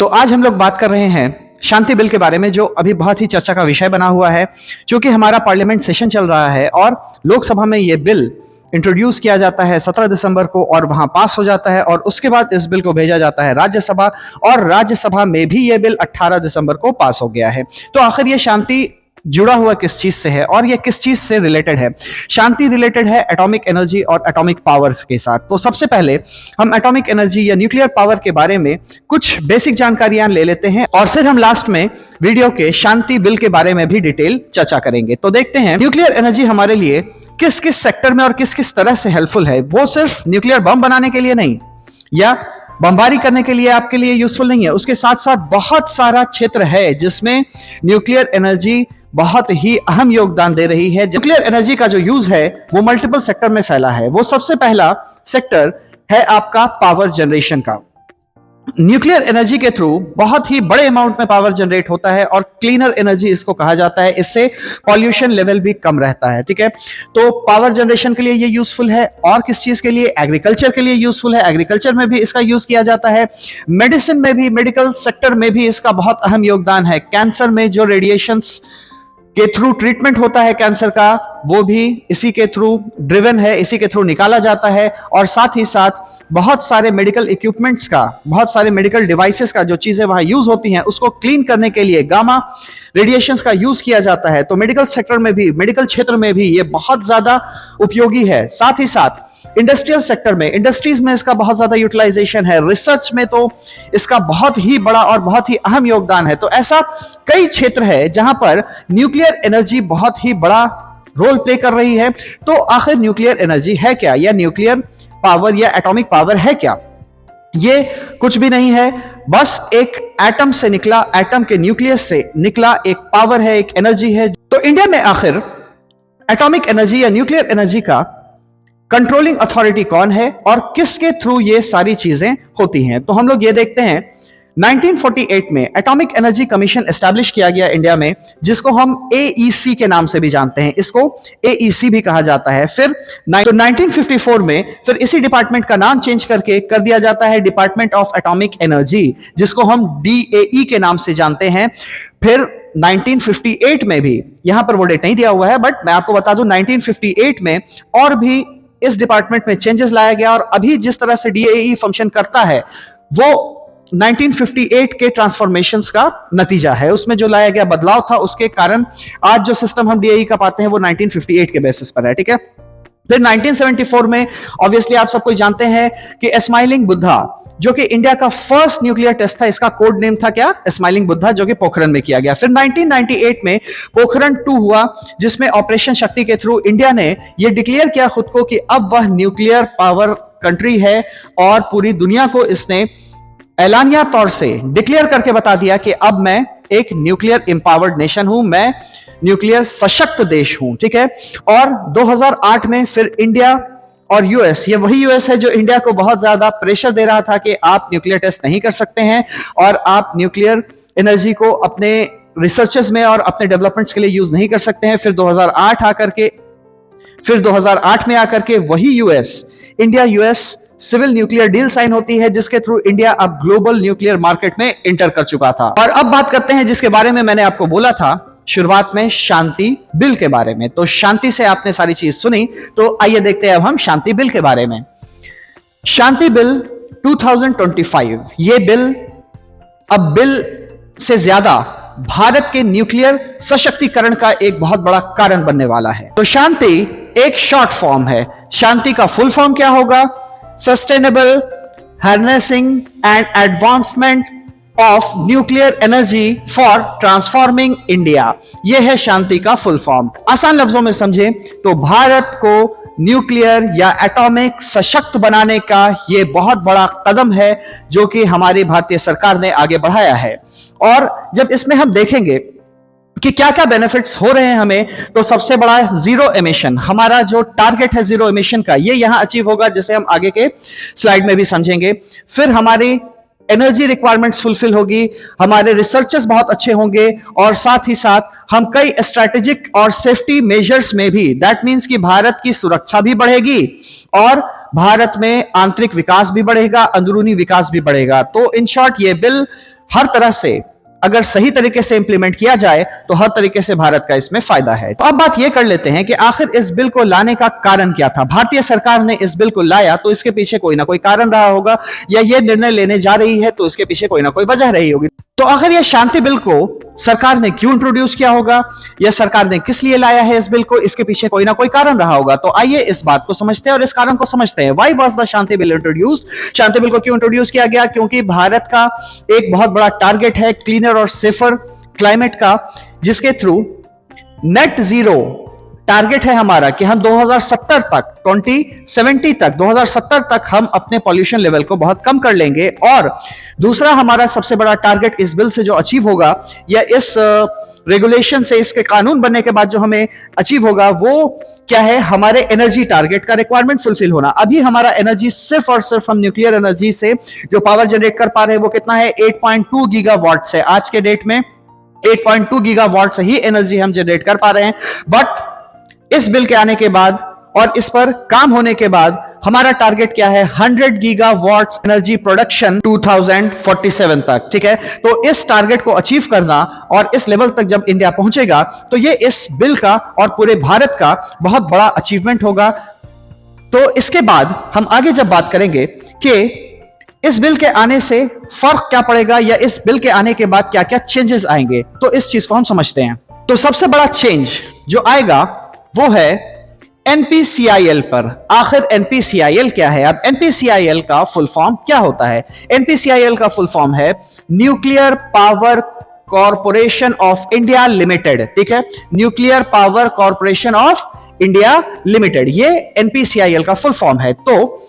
तो आज हम लोग बात कर रहे हैं शांति बिल के बारे में, जो अभी बहुत ही चर्चा का विषय बना हुआ है। क्योंकि हमारा पार्लियामेंट सेशन चल रहा है और लोकसभा में ये बिल इंट्रोड्यूस किया जाता है 17 दिसंबर को और वहां पास हो जाता है, और उसके बाद इस बिल को भेजा जाता है राज्यसभा, और राज्यसभा में भी ये बिल 18 दिसंबर को पास हो गया है। तो आखिर ये शांति जुड़ा हुआ किस चीज से है और ये किस चीज से रिलेटेड है? शांति रिलेटेड है एटॉमिक एनर्जी और एटॉमिक पावर के साथ। तो सबसे पहले हम एटॉमिक एनर्जी या न्यूक्लियर पावर के बारे में कुछ बेसिक जानकारियां ले लेते हैं, और फिर हम लास्ट में वीडियो के शांति बिल के बारे में भी डिटेल चर्चा करेंगे। तो देखते हैं न्यूक्लियर एनर्जी हमारे लिए किस किस सेक्टर में और किस किस तरह से हेल्पफुल है। वो सिर्फ न्यूक्लियर बम बनाने के लिए नहीं या बमबारी करने के लिए आपके लिए यूजफुल नहीं है, उसके साथ साथ बहुत सारा क्षेत्र है जिसमें न्यूक्लियर एनर्जी बहुत ही अहम योगदान दे रही है। न्यूक्लियर एनर्जी का जो यूज है वो मल्टीपल सेक्टर में फैला है। वो सबसे पहला सेक्टर है आपका पावर जनरेशन का। न्यूक्लियर एनर्जी के थ्रू बहुत ही बड़े अमाउंट में पावर जनरेट होता है और क्लीनर एनर्जी इसको कहा जाता है। इससे पॉल्यूशन लेवल भी कम रहता है। ठीक है, तो पावर जनरेशन के लिए ये यूजफुल है। और किस चीज के लिए? एग्रीकल्चर के लिए यूजफुल है। एग्रीकल्चर में भी इसका यूज किया जाता है। मेडिसिन में भी, मेडिकल सेक्टर में भी इसका बहुत अहम योगदान है। कैंसर में जो रेडिएशंस के थ्रू ट्रीटमेंट होता है कैंसर का, वो भी इसी के थ्रू ड्रिवन है, इसी के थ्रू निकाला जाता है। और साथ ही साथ बहुत सारे मेडिकल इक्विपमेंट्स का, बहुत सारे मेडिकल डिवाइसेस का जो चीजें वहां यूज होती हैं उसको क्लीन करने के लिए गामा रेडिएशंस का यूज किया जाता है। तो मेडिकल सेक्टर में भी, मेडिकल क्षेत्र में भी ये बहुत ज्यादा उपयोगी है। साथ ही साथ इंडस्ट्रियल सेक्टर में, इंडस्ट्रीज में इसका बहुत ज्यादा यूटिलाइजेशन है। रिसर्च में तो इसका बहुत ही बड़ा और बहुत ही अहम योगदान है। तो ऐसा कई क्षेत्र है जहां पर न्यूक्लियर एनर्जी बहुत ही बड़ा रोल प्ले कर रही है। तो आखिर न्यूक्लियर एनर्जी है क्या, या न्यूक्लियर पावर या एटॉमिक पावर है क्या? ये कुछ भी नहीं है, बस एक एटम से निकला, एटम के न्यूक्लियस से निकला एक पावर है, एक एनर्जी है। तो इंडिया में आखिर एटॉमिक एनर्जी या न्यूक्लियर एनर्जी का कंट्रोलिंग अथॉरिटी कौन है और किसके थ्रू ये सारी चीजें होती हैं? तो हम लोग ये देखते हैं 1948 में एटॉमिक एनर्जी कमीशन एस्टैब्लिश किया गया इंडिया में, जिसको हम एईसी के नाम से भी जानते हैं। इसको एईसी भी कहा जाता है। फिर 1954 में फिर इसी डिपार्टमेंट का नाम चेंज करके कर दिया जाता है डिपार्टमेंट ऑफ एटॉमिक एनर्जी, जिसको हम डीएई के नाम से जानते हैं। फिर 1958 में भी, यहां पर वो डेट नहीं दिया हुआ है बट मैं आपको बता दूं, 1958 में और भी इस डिपार्टमेंट में चेंजेस लाया गया, और अभी जिस तरह से डीएई फंक्शन करता है वो 1958 के ट्रांसफॉर्मेशंस का नतीजा है। उसमें जो लाया गया बदलाव था, उसके कारण आज जो सिस्टम हम डीएई का पाते हैं वो 1958 के बेसिस पर है। ठीक है, फिर 1974 में ऑब्वियसली आप सब कोई जानते हैं कि स्माइलिंग बुद्धा, जो कि इंडिया का फर्स्ट न्यूक्लियर टेस्ट था, इसका कोड नेम था क्या? स्माइलिंग बुद्धा, जो कि पोखरण में किया गया। फिर 1998 में पोखरण 2 हुआ, जिसमें ऑपरेशन शक्ति के थ्रू इंडिया ने यह डिक्लेयर किया खुद को कि अब वह न्यूक्लियर पावर कंट्री है, और पूरी दुनिया को इसने ऐलानिया तौर से डिक्लेयर करके बता दिया कि अब मैं एक न्यूक्लियर एम्पावर्ड नेशन हूं, मैं न्यूक्लियर सशक्त देश हूं। ठीक है, और 2008 में फिर इंडिया और यूएस, ये वही यूएस है जो इंडिया को बहुत ज्यादा प्रेशर दे रहा था कि आप न्यूक्लियर टेस्ट नहीं कर सकते हैं और आप न्यूक्लियर एनर्जी को अपने रिसर्चेस में और अपने डेवलपमेंट्स के लिए यूज नहीं कर सकते हैं। फिर 2008 में आकर के वही US, India US civil nuclear deal sign होती है, जिसके थ्रू इंडिया अब ग्लोबल न्यूक्लियर मार्केट में एंटर कर चुका था। और अब बात करते हैं जिसके बारे में मैंने आपको बोला था शुरुआत में, शांति बिल के बारे में। तो शांति से आपने सारी चीज सुनी, तो आइए देखते हैं अब हम शांति बिल के बारे में। शांति बिल 2025, ये बिल अब बिल से ज्यादा भारत के न्यूक्लियर सशक्तिकरण का एक बहुत बड़ा कारण बनने वाला है। तो शांति एक शॉर्ट फॉर्म है। शांति का फुल फॉर्म क्या होगा? Sustainable harnessing and advancement of nuclear energy for transforming India, यह है शांति का फुल फॉर्म। आसान लफ्जों में समझें तो भारत को न्यूक्लियर या एटॉमिक सशक्त बनाने का यह बहुत बड़ा कदम है जो कि हमारी भारतीय सरकार ने आगे बढ़ाया है। और जब इसमें हम देखेंगे कि क्या क्या बेनिफिट्स हो रहे हैं हमें, तो सबसे बड़ा जीरो एमिशन, हमारा जो टारगेट है जीरो एमिशन का, ये यहां अचीव होगा, जिसे हम आगे के स्लाइड में भी समझेंगे। फिर हमारी एनर्जी रिक्वायरमेंट्स फुलफिल होगी, हमारे रिसर्चेस बहुत अच्छे होंगे, और साथ ही साथ हम कई स्ट्रैटेजिक और सेफ्टी मेजर्स में भी, दैट मींस कि भारत की सुरक्षा भी बढ़ेगी और भारत में आंतरिक विकास भी बढ़ेगा, अंदरूनी विकास भी बढ़ेगा। तो इन शॉर्ट ये बिल हर तरह से अगर सही तरीके से इंप्लीमेंट किया जाए तो हर तरीके से भारत का इसमें फायदा है। तो अब बात यह कर लेते हैं कि आखिर इस बिल को लाने का कारण क्या था। भारतीय सरकार ने इस बिल को लाया तो इसके पीछे कोई ना कोई कारण रहा होगा, या यह निर्णय लेने जा रही है तो इसके पीछे कोई ना कोई वजह रही होगी। तो आखिर यह शांति बिल को सरकार ने क्यों इंट्रोड्यूस किया होगा, या सरकार ने किस लिए लाया है इस बिल को, इसके पीछे कोई ना कोई कारण रहा होगा। तो आइए इस बात को समझते हैं और इस कारण को समझते हैं। Why was the Shanti bill introduce? Shanti bill को क्यों इंट्रोड्यूस किया गया? क्योंकि भारत का एक बहुत बड़ा टारगेट है क्लीनर और सेफर क्लाइमेट का, जिसके थ्रू नेट जीरो टारगेट है हमारा कि हम 2070 तक 2070 तक 2070 तक हम अपने पॉल्यूशन लेवल को बहुत कम कर लेंगे। और दूसरा हमारा सबसे बड़ा टारगेट इस बिल से जो अचीव होगा, या इस रेगुलेशन से, इसके कानून बनने के बाद जो हमें अचीव होगा, वो क्या है? हमारे एनर्जी टारगेट का रिक्वायरमेंट फुलफिल होना। अभी हमारा एनर्जी सिर्फ और सिर्फ हम न्यूक्लियर एनर्जी से जो पावर जनरेट कर पा रहे हैं वो कितना है? 8.2 गीगावाट से। आज के डेट में 8.2 गीगावाट से ही एनर्जी हम जनरेट कर पा रहे हैं। बट इस बिल के आने के बाद और इस पर काम होने के बाद हमारा टारगेट क्या है? 100 गीगावाट्स एनर्जी प्रोडक्शन 2047 तक। ठीक है, तो इस टारगेट को अचीव करना और इस लेवल तक जब इंडिया पहुंचेगा तो ये इस बिल का और पूरे भारत का बहुत बड़ा अचीवमेंट होगा। तो इसके बाद हम आगे जब बात करेंगे कि इस बिल के आने से फर्क क्या पड़ेगा, या इस बिल के आने के बाद क्या क्या चेंजेस आएंगे, तो इस चीज को हम समझते हैं। तो सबसे बड़ा चेंज जो आएगा वो है एनपीसीआईएल पर। आखिर एनपीसीआईएल क्या है? अब एनपीसीआईएल का फुल फॉर्म क्या होता है? एनपीसीआईएल का फुल फॉर्म है nuclear power corporation of India limited. ठीक है, nuclear power corporation of India limited, ये एनपीसीआईएल का फुल फॉर्म है। तो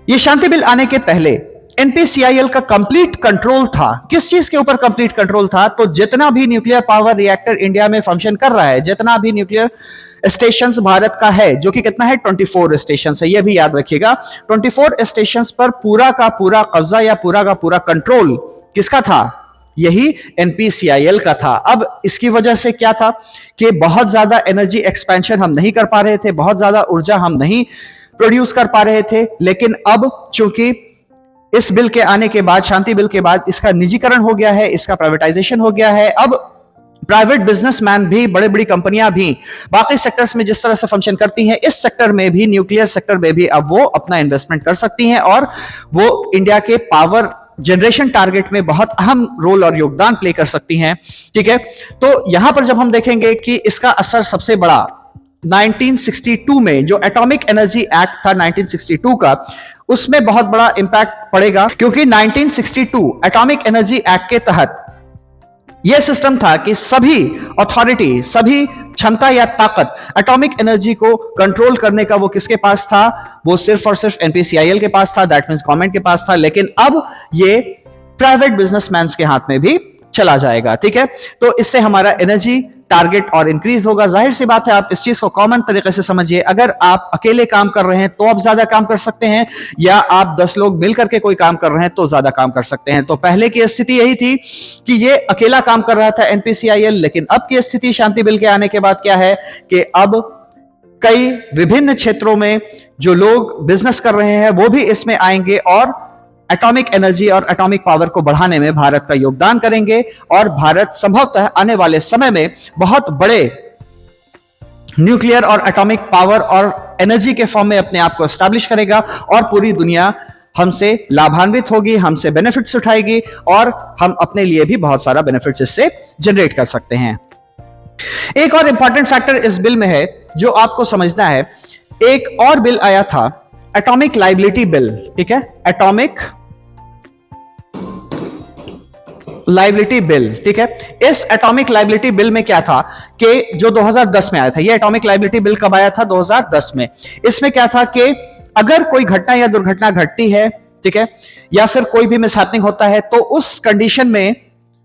ये शांति बिल आने के पहले एनपीसीआईएल का कंप्लीट कंट्रोल था। किस चीज के ऊपर कंप्लीट कंट्रोल था? तो जितना भी न्यूक्लियर पावर रिएक्टर इंडिया में फंक्शन कर रहा है, जितना भी न्यूक्लियर स्टेशंस भारत का है, जो कि कितना है? 24 स्टेशंस है, ये भी याद रखिएगा। 24 स्टेशंस पर पूरा का पूरा कब्जा या पूरा का पूरा कंट्रोल किसका था? यही एनपीसीआईएल का था। अब इसकी वजह से क्या था कि बहुत ज्यादा एनर्जी एक्सपेंशन हम नहीं कर पा रहे थे, बहुत ज्यादा ऊर्जा हम नहीं प्रोड्यूस कर पा रहे थे। लेकिन अब चूंकि इस बिल के आने के बाद, शांति बिल के बाद, इसका निजीकरण हो गया है, इसका प्राइवेटाइजेशन हो गया है। अब प्राइवेट बिजनेसमैन भी, बड़ी बड़ी कंपनियां भी बाकी सेक्टर्स में जिस तरह से फंक्शन करती हैं, इस सेक्टर में भी, न्यूक्लियर सेक्टर में भी अब वो अपना इन्वेस्टमेंट कर सकती हैं और वो इंडिया के पावर जनरेशन टारगेट में बहुत अहम रोल और योगदान प्ले कर सकती हैं। ठीक है, तो यहां पर जब हम देखेंगे कि इसका असर सबसे बड़ा 1962 में जो एटॉमिक एनर्जी एक्ट था 1962 का, उसमें बहुत बड़ा इंपैक्ट पड़ेगा। क्योंकि 1962 एटॉमिक एनर्जी एक्ट के तहत यह सिस्टम था कि सभी अथॉरिटी, सभी क्षमता या ताकत एटॉमिक एनर्जी को कंट्रोल करने का वो किसके पास था? वो सिर्फ और सिर्फ एनपीसीआईएल के पास था, दैट मींस गवर्नमेंट के पास था। लेकिन अब ये प्राइवेट बिजनेसमैन के हाथ में भी चला जाएगा। ठीक है, तो इससे हमारा एनर्जी टारगेट और इंक्रीज होगा। जाहिर सी बात है, आप इस चीज को कॉमन तरीके से समझिए। अगर आप अकेले काम कर रहे हैं तो आप ज्यादा काम कर सकते हैं, या आप 10 लोग मिलकर के कोई काम कर रहे हैं तो ज्यादा काम कर सकते हैं। तो पहले की स्थिति यही थी कि ये अकेला काम कर रहा था एनपीसीआईएल, लेकिन अब की स्थिति शांति बिल के आने के बाद क्या है कि अब कई विभिन्न क्षेत्रों में जो लोग बिजनेस कर रहे हैं वो भी इसमें आएंगे और एटॉमिक एनर्जी और एटॉमिक पावर को बढ़ाने में भारत का योगदान करेंगे। और भारत संभवतः आने वाले समय में बहुत बड़े न्यूक्लियर और एटॉमिक पावर और एनर्जी के फॉर्म में अपने आप को एस्टैब्लिश करेगा और पूरी दुनिया हमसे लाभान्वित होगी, हमसे बेनिफिट्स उठाएगी और हम अपने लिए भी बहुत सारा बेनिफिट्स इससे जनरेट कर सकते हैं। एक और इंपॉर्टेंट फैक्टर इस बिल में है जो आपको समझना है। एक और बिल आया था, एटॉमिक लाइबिलिटी बिल। ठीक है, एटॉमिक लाइबिलिटी बिल। ठीक है, इस एटॉमिक लाइबिलिटी बिल में क्या था कि जो 2010 में आया था, ये एटॉमिक लाइबिलिटी बिल कब आया था? 2010 में। इसमें क्या था कि अगर कोई घटना या दुर्घटना घटती है, ठीक है, या फिर कोई भी मिसहैपनिंग होता है, तो उस कंडीशन में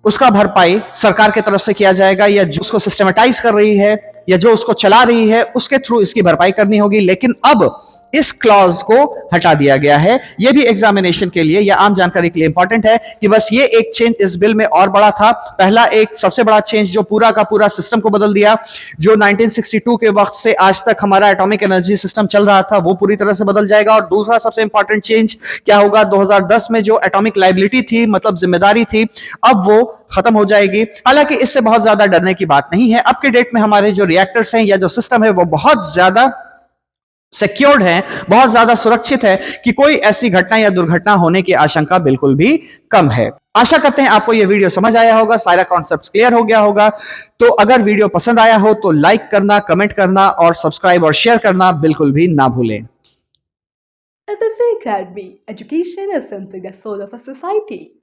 उसका भरपाई सरकार की तरफ से किया जाएगा, या जो उसको सिस्टमेटाइज कर रही है या जो उसको चला रही है उसके थ्रू इसकी भरपाई करनी होगी। लेकिन अब इस क्लॉज को हटा दिया गया है। यह भी एग्जामिनेशन के लिए या आम जानकारी के लिए इंपॉर्टेंट है कि बस ये एक चेंज इस बिल में और बड़ा था। पहला एक सबसे बड़ा चेंज जो पूरा का पूरा सिस्टम को बदल दिया, जो 1962 के वक्त से आज तक हमारा एटॉमिक एनर्जी सिस्टम चल रहा था वो पूरी तरह से बदल जाएगा। और दूसरा सबसे इंपॉर्टेंट चेंज क्या होगा, 2010 में जो एटॉमिक लाइबिलिटी थी, मतलब जिम्मेदारी थी, अब वो खत्म हो जाएगी। हालांकि इससे बहुत ज्यादा डरने की बात नहीं है। अब के डेट में हमारे जो रिएक्टर्स हैं या जो सिस्टम है वो बहुत ज्यादा सिक्योर्ड है, बहुत ज्यादा सुरक्षित है कि कोई ऐसी घटना या दुर्घटना होने की आशंका बिल्कुल भी कम है। आशा करते हैं आपको यह वीडियो समझ आया होगा, सारा कॉन्सेप्ट्स क्लियर हो गया होगा। तो अगर वीडियो पसंद आया हो तो लाइक करना, कमेंट करना और सब्सक्राइब और शेयर करना बिल्कुल भी ना भूलें। As the say Academy, education is simply the soul of a society.